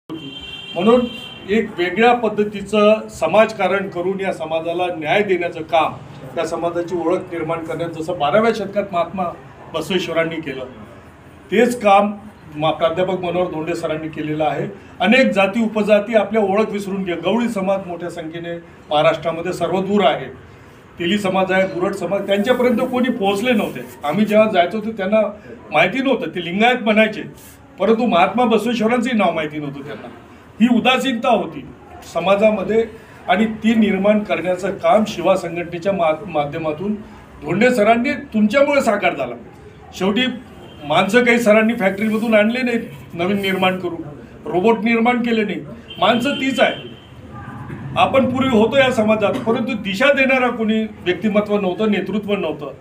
म्हणून एक वेगळ्या पद्धतीचं समाजकारण करून या समाजाला न्याय देण्याचं काम, त्या समाजाची ओळख निर्माण करण्यात जसं 12व्या शतकात महात्मा बसवेश्वरांनी केलं, तेच काम प्राध्यापक मनोहर धोंडे सरांनी केलेलं आहे. अनेक जाती उपजाती आपल्या ओळख विसरून गेले. गवळी समाज मोठ्या संख्येने महाराष्ट्रामध्ये सर्वदूर आहे. तेली समाज आहे, बुरट समाज, त्यांच्यापर्यंत कोणी पोहोचले नव्हते. आम्ही जेव्हा जायचो होतो त्यांना माहिती नव्हतं. ते लिंगायत म्हणायचे, परंतु महात्मा बसवेश्वरांचंही नाव माहिती नव्हतं त्यांना. ही उदासीनता होती समाजामध्ये आणि ती निर्माण करण्याचं काम शिवा संघटनेच्या माध्यमातून धोंडे सरांनी तुमच्यामुळे साकार झाला. शेवटी माणसं काही सरांनी फॅक्टरीमधून आणले नाहीत नवीन निर्माण करून, रोबोट निर्माण केले नाही. माणसं तीच आहे. आपण पूर्वी होतो या समाजात, परंतु दिशा देणारा कोणी व्यक्तिमत्व नव्हतं, नेतृत्व नव्हतं.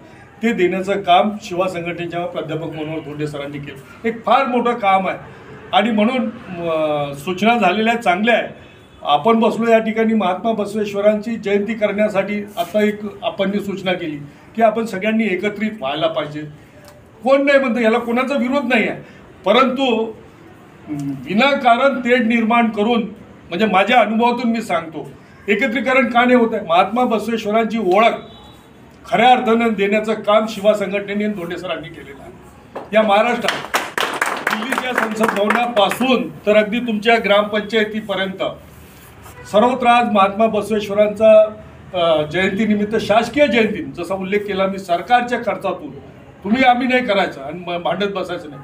ते देण्याचं काम शिवा संघटनेच्या प्राध्यापक मनोहर धोंडे सरांनी केलं. एक फार मोठं काम आहे आणि म्हणून सूचना झालेल्या चांगल्या आहे. आपण बसलो या ठिकाणी महात्मा बसवेश्वरांची जयंती करण्यासाठी. आता एक आपण सूचना केली की आपण सगळ्यांनी एकत्रित व्हायला पाहिजे. कोण नाही म्हणतं, याला कोणाचा विरोध नाही आहे, परंतु विनाकारण तेढ निर्माण करून, म्हणजे माझ्या अनुभवातून मी सांगतो, एकत्रीकरण का नाही होत आहे. महात्मा बसवेश्वरांची ओळख खऱ्या अर्थानं देण्याचं काम शिवा संघटनेने धोंडे सरांनी केलेलं आहे. या महाराष्ट्रात दिल्लीच्या संसद भवनापासून तर अगदी तुमच्या ग्रामपंचायतीपर्यंत सर्वत्र आज महात्मा बसवेश्वरांचा जयंतीनिमित्त शासकीय जयंती, जसा उल्लेख केला मी, सरकारच्या खर्चातून तुम्ही आम्ही नाही करायचं आणि भांडत बसायचं नाही.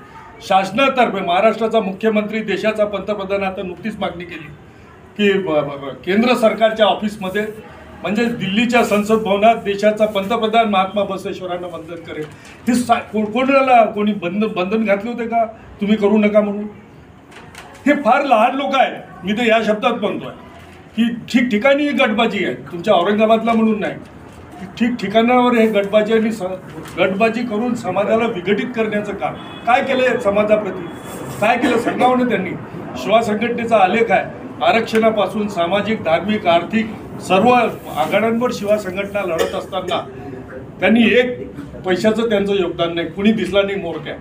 शासनातर्फे महाराष्ट्राचा मुख्यमंत्री, देशाचा पंतप्रधान आता नुकतीच मागणी केली की केंद्र सरकारच्या ऑफिसमध्ये, म्हणजे दिल्लीच्या संसद भवनात देशाचा पंतप्रधान महात्मा बसवेश्वरांना वंदन करेल. हे कोणाला कोणी बंधन घातले होते का तुम्ही करू नका म्हणून? हे फार लहान लोक आहेत. मी तर या शब्दात म्हणतोय की ठिकठिकाणी ही गटबाजी आहे. तुमच्या औरंगाबादला म्हणून नाही, ठिकठिकाणावर हे गटबाजी आणि गटबाजी करून समाजाला विघटित करण्याचं काम काय केलं. समाजाप्रती काय केलं सांगावं ना त्यांनी. शिवा संघटनेचा आलेख आहे. आरक्षणापासून सामाजिक, धार्मिक, आर्थिक सर्व आघाड्यांवर शिवा संघटना लढत असताना त्यांनी एक पैशाचं त्यांचं योगदान नाही. कुणी दिसला नाही मोरक्या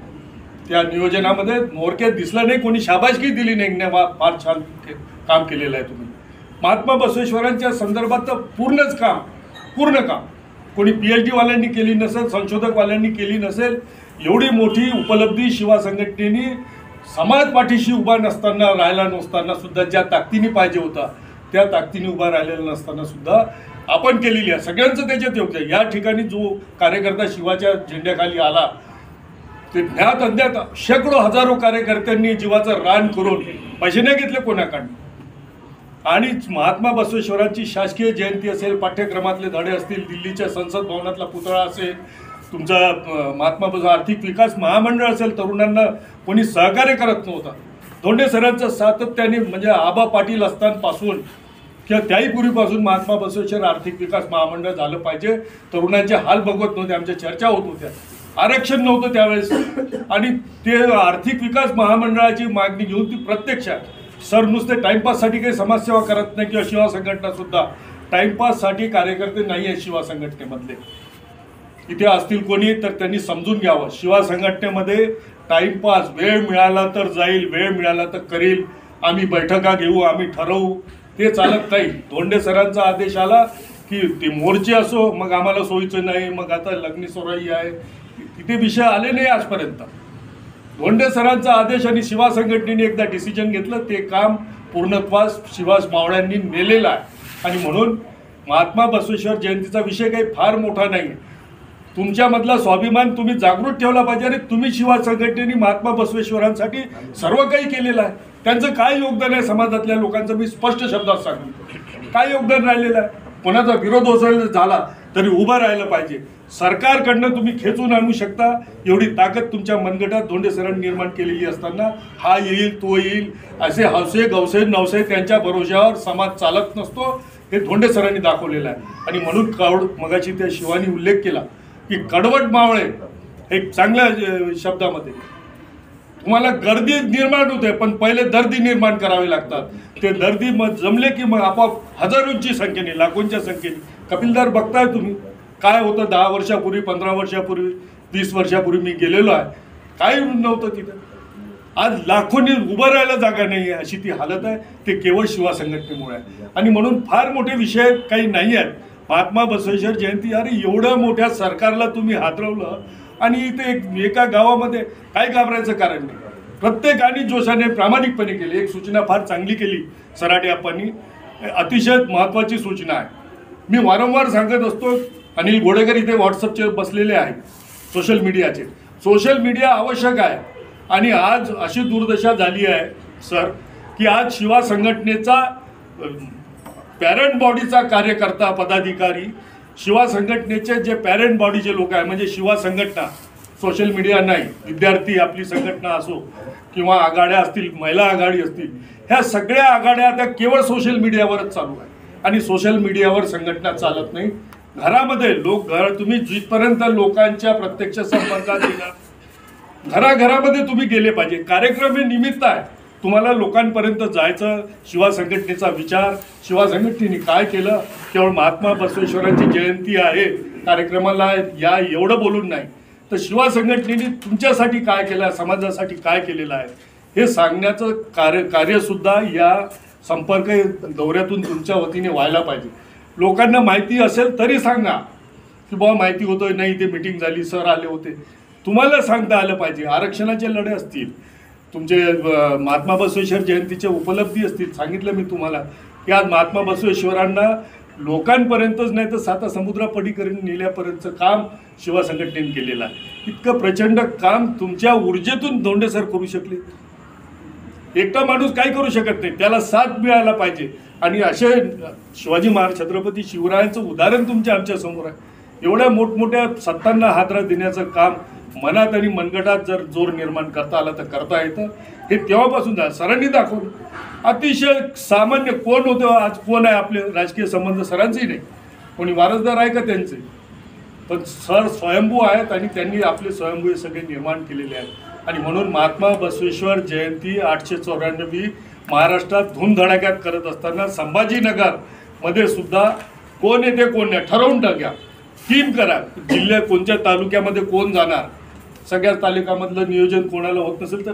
त्या नियोजनामध्ये. मोरक्यात दिसला नाही, कोणी शाबासकी दिली नाही. फार छान काम केलेलं आहे तुम्ही. महात्मा बसवेश्वरांच्या संदर्भात तर पूर्ण काम कोणी PhD वाल्यांनी केली नसेल, संशोधकवाल्यांनी केली नसेल. एवढी मोठी उपलब्धी शिवा संघटनेने समाज पाठीशी उभा नसताना, राहायला नसताना सुद्धा, ज्या ताकदीने पाहिजे होता त्या ताकदीने उभा राहिलेला नसताना सुद्धा आपण केलेली आहे. सगळ्यांचं त्याच्यात योगदान. या ठिकाणी जो कार्यकर्ता शिवाच्या झेंड्याखाली आला, ते ज्ञात अज्ञात शेकडो हजारो कार्यकर्त्यांनी जीवाचं रान करून पैसे नाही घेतले कोणाकडून. आणि महात्मा बसवेश्वरांची शासकीय जयंती असेल, पाठ्यक्रमातले धडे असतील, दिल्लीच्या संसद भवनातला पुतळा असेल, तुमचा महात्मा आर्थिक विकास महामंडळ असेल, तरुणांना कोणी सहकार्य करत नव्हता. धोंडे सरांचं सातत्याने, म्हणजे आबा पाटील असतानापासून किंवा त्याही पूर्वीपासून महात्मा बसवेश्वर आर्थिक विकास महामंडळ झालं पाहिजे. तरुणांचे हाल बघवत नव्हते. आमच्या चर्चा होत होत्या. आरक्षण नव्हतं त्यावेळेस आणि ते आर्थिक विकास महामंडळाची मागणी घेऊन ती प्रत्यक्षात सर नुसते टाइमपाससाठी काही समाजसेवा करत नाही, किंवा शिवा संघटना सुद्धा टाइमपाससाठी कार्यकर्ते नाही आहेत शिवा संघटनेमधले. इथे असतील कोणी तर त्यांनी समजून घ्यावं. शिवा संघटनेमध्ये टाइमपास, वेळ मिळाला तर जाईल, वेळ मिळाला तर करील, आम्ही बैठका घेऊ, आम्ही ठरवू, ते चालत नाही. धोंडे सरांचा आदेश आला की ते मोर्चे असो, मग आम्हाला सोयीचं नाही, मग आता लग्नी सोराई आहे, तिथे विषय आले नाही आजपर्यंत. धोंडे सरांचा आदेश आणि शिवा संघटनेने एकदा डिसिजन घेतलं, ते काम पूर्णत्वास शिवास मावळ्यांनी नेलेलं आहे. आणि म्हणून महात्मा बसवेश्वर जयंतीचा विषय काही फार मोठा नाही. तुमच्यामधला स्वाभिमान तुम्ही जागृत ठेवला पाहिजे. आणि तुम्ही शिवा संघटनेने महात्मा बसवेश्वरांसाठी सर्व काही केलेलं आहे. त्यांचं काय योगदान आहे समाजातल्या लोकांचं मी स्पष्ट शब्दात सांगतो. काय योगदान राहिलेलं आहे. कोणाचा विरोध झाला तरी उभं राहिलं पाहिजे. सरकारकडनं तुम्ही खेचून आणू शकता एवढी ताकद तुमच्या मनगटात धोंडे सरांनी निर्माण केलेली असताना, हा येईल तो येईल असे हौसे गवसे नवसे त्यांच्या भरोश्यावर समाज चालत नसतो, हे धोंडे सरांनी दाखवलेलं आहे. आणि म्हणून मगाशी त्या शिवानी उल्लेख केला की कडवट मावळे, एक चांगल्या शब्दामध्ये, तुम्हाला गर्दी निर्माण होते पण पहिले दर्दी निर्माण करावे लागतात. ते दर्दी मग जमले की मग आपोआप हजारोंची संख्येने, लाखोंच्या संख्येने. कपिलदार बघताय तुम्ही काय होतं 10 वर्षापूर्वी, 15 वर्षापूर्वी, 20 वर्षापूर्वी मी गेलेलो आहे. काही नव्हतं तिथं. आज लाखोंनी उभं राहायला जागा नाही आहे अशी ती हालत आहे. ते केवळ शिवा संघटनेमुळे आहे. आणि म्हणून फार मोठे विषय काही नाही आहेत. महात्मा बसवेश्वर जयंती, अरे एवढं मोठ्या सरकारला तुम्ही हादरवलं आणि इथे एका गावामध्ये काय घाबरायचं कारण नाही. प्रत्येकाने जोशाने प्रामाणिकपणे केली. एक सूचना फार चांगली केली सराटे आप्पांनी, अतिशय महत्त्वाची सूचना आहे. मी वारंवार सांगत असतो, अनिल गोडेकर इथे व्हॉट्सअपचे बसलेले आहेत, सोशल मीडियाचे. सोशल मीडिया आवश्यक आहे. आणि आज अशी दुर्दशा झाली आहे सर की आज शिवा संघटनेचा पॅरेंट बॉडीचा कार्यकर्ता पदाधिकारी, शिवा संघटनेचे जे पॅरेंट बॉडीचे लोक आहे म्हणजे शिवा संघटना, सोशल मीडिया नाही, विद्यार्थी आपली संघटना असो किंवा आघाड्या असतील, महिला आघाडी असतील, ह्या सगळ्या आघाड्या आता केवळ सोशल मीडियावरच चालू आहे. आणि सोशल मीडियावर संघटना चालत नाही. घरामध्ये तुम्ही जिथपर्यंत लोकांच्या प्रत्यक्ष संपर्कात येणार, घराघरामध्ये तुम्ही गेले पाहिजे. कार्यक्रम हे निमित्त आहे, तुम्हाला लोकांपर्यंत जायचं. शिवा संघटनेचा विचार, शिवा संघटनेने काय केलं, केवळ महात्मा बसवेश्वरांची जयंती आहे कार्यक्रमाला या एवढं बोलून नाही, तर शिवा संघटनेने तुमच्यासाठी काय केलं, समाजासाठी काय केलेलं आहे हे सांगण्याचं कार्यसुद्धा या संपर्क दौऱ्यातून तुमच्या वतीने व्हायला पाहिजे. लोकांना माहिती असेल तरी सांगा की बाबा माहिती होतं नाही, ते मीटिंग झाली, सर आले होते. तुम्हाला सांगता आलं पाहिजे. आरक्षणाचे लढे असतील, तुमचे महात्मा बसवेश्वर जयंतीच्या उपलब्धी असतील, सांगितलं मी तुम्हाला की आज महात्मा बसवेश्वरांना लोकांपर्यंतच नाही तर साता समुद्रापलीकडे नेल्यापर्यंतचं काम शिवा संघटनेने केलेलं आहे. इतकं प्रचंड काम तुमच्या ऊर्जेतून धोंडे सर करू शकले. एकटा माणूस काही करू शकत नाही, त्याला साथ मिळायला पाहिजे. आणि असे शिवाजी महाराज छत्रपती शिवरायांचं उदाहरण तुमच्या आमच्या समोर आहे. एवढ्या मोठमोठ्या सत्तांना हादरा देण्याचं काम मनात आणि मनगटात जर जोर निर्माण करता आला तर करता येतं. हे तेव्हापासून सरांनी दाखवलं. अतिशय सामान्य कोण होतं, आज कोण आहे, आपले राजकीय संबंध सरांचेही नाही, कोणी वारसदार आहे का त्यांचे, पण सर स्वयंभू आहेत आणि त्यांनी आपले स्वयंभू हे सगळे निर्माण केलेले आहेत. आणि म्हणून महात्मा बसवेश्वर जयंती 894 महाराष्ट्रात धूमधडाक्यात करत असताना संभाजीनगरमध्ये सुद्धा कोण येते कोण नाही ठरवून टाका, टीम करा. जिल्ह्यात कोणत्या तालुक्यामध्ये कोण जाणार, सगळ्या तालुक्यामधलं नियोजन कोणाला होत नसेल तर